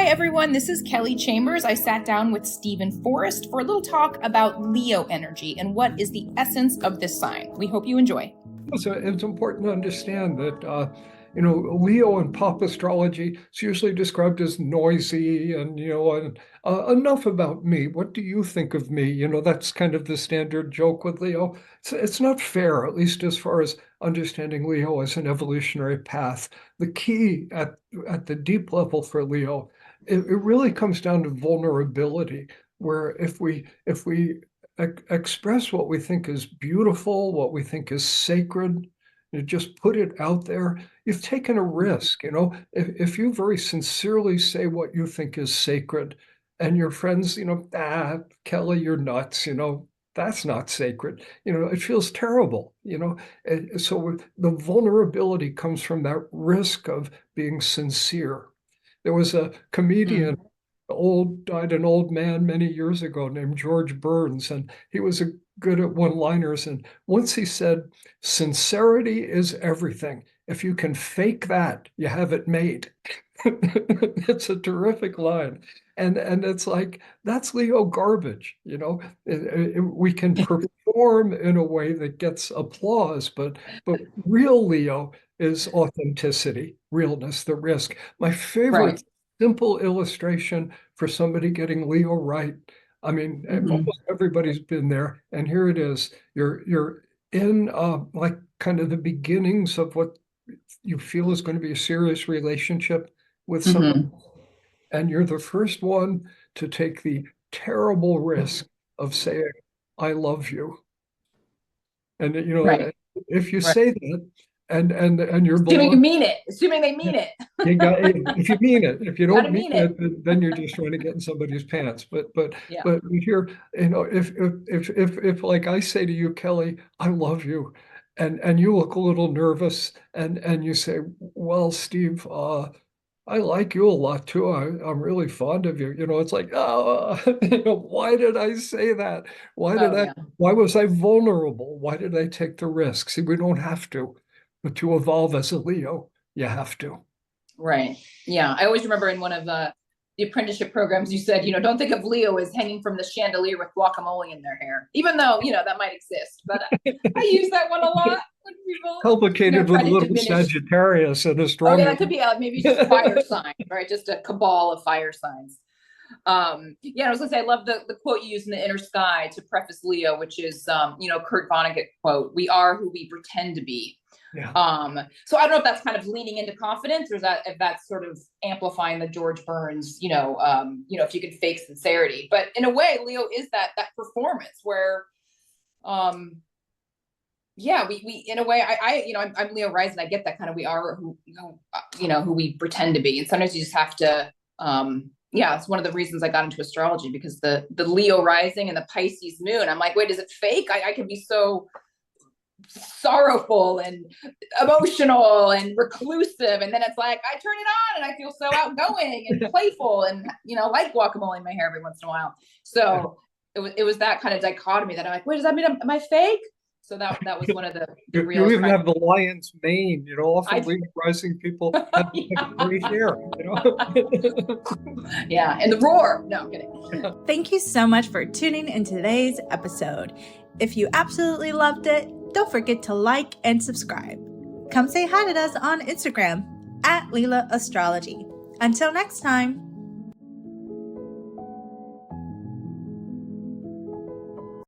everyone. This is Kelly Chambers. I sat down with Stephen Forrest for a little talk about Leo energy and what is the essence of this sign. We hope you enjoy. So it's important to understand that, Leo in pop astrology is usually described as noisy and, enough about me. What do you think of me? That's kind of the standard joke with Leo. It's not fair, at least as far as understanding Leo as an evolutionary path. The key at the deep level for Leo, it really comes down to vulnerability, where if we express what we think is beautiful, what we think is sacred, just put it out there, you've taken a risk. If you very sincerely say what you think is sacred and your friends, Kelly, you're nuts, that's not sacred. It feels terrible, So the vulnerability comes from that risk of being sincere. There was a comedian died an old man many years ago named George Burns, and he was good at one-liners. And once he said, "Sincerity is everything. If you can fake that, you have it made." It's a terrific line. And it's like, that's Leo garbage. We can perform in a way that gets applause, but real Leo is authenticity, realness, the risk. My favorite simple illustration for somebody getting Leo right. I mean, almost everybody's been there, and here it is. You're in like kind of the beginnings of what you feel is going to be a serious relationship with someone, and you're the first one to take the terrible risk of saying, "I love you." And if you say that, and you're assuming you mean it, assuming they mean it. If you mean it. If you don't mean it, then you're just trying to get in somebody's pants. But here, if like I say to you, Kelly, "I love you," and you look a little nervous, and you say, "Well, Steve, I like you a lot too. I'm really fond of you." It's like, oh, why did I say that? Why was I vulnerable? Why did I take the risk? See, we don't have to, but to evolve as a Leo, you have to. Right. Yeah. I always remember in one of the apprenticeship programs, you said, don't think of Leo as hanging from the chandelier with guacamole in their hair, even though, that might exist. But I use that one a lot. Complicated with a little Sagittarius and a strong. Oh, yeah, that could be maybe just fire sign, right? Just a cabal of fire signs. I was gonna say, I love the quote you used in The Inner Sky to preface Leo, which is Kurt Vonnegut quote, "We are who we pretend to be." Yeah. So I don't know if that's kind of leaning into confidence, or if that's sort of amplifying the George Burns, if you can fake sincerity. But in a way, Leo is that performance where we in a way, I'm Leo rising. I get that kind of, we are who we pretend to be. And sometimes you just have to, it's one of the reasons I got into astrology, because the Leo rising and the Pisces moon, I'm like, wait, is it fake? I can be so sorrowful and emotional and reclusive. And then it's like, I turn it on and I feel so outgoing and playful and, like guacamole in my hair every once in a while. So it was that kind of dichotomy that I'm like, wait, does that mean am I fake? So that was one of the real. You even have the lion's mane, often Leo rising people have gray hair, Yeah, and the roar. No, I'm kidding. Thank you so much for tuning in today's episode. If you absolutely loved it, don't forget to like and subscribe. Come say hi to us on Instagram @Lila Astrology. Until next time.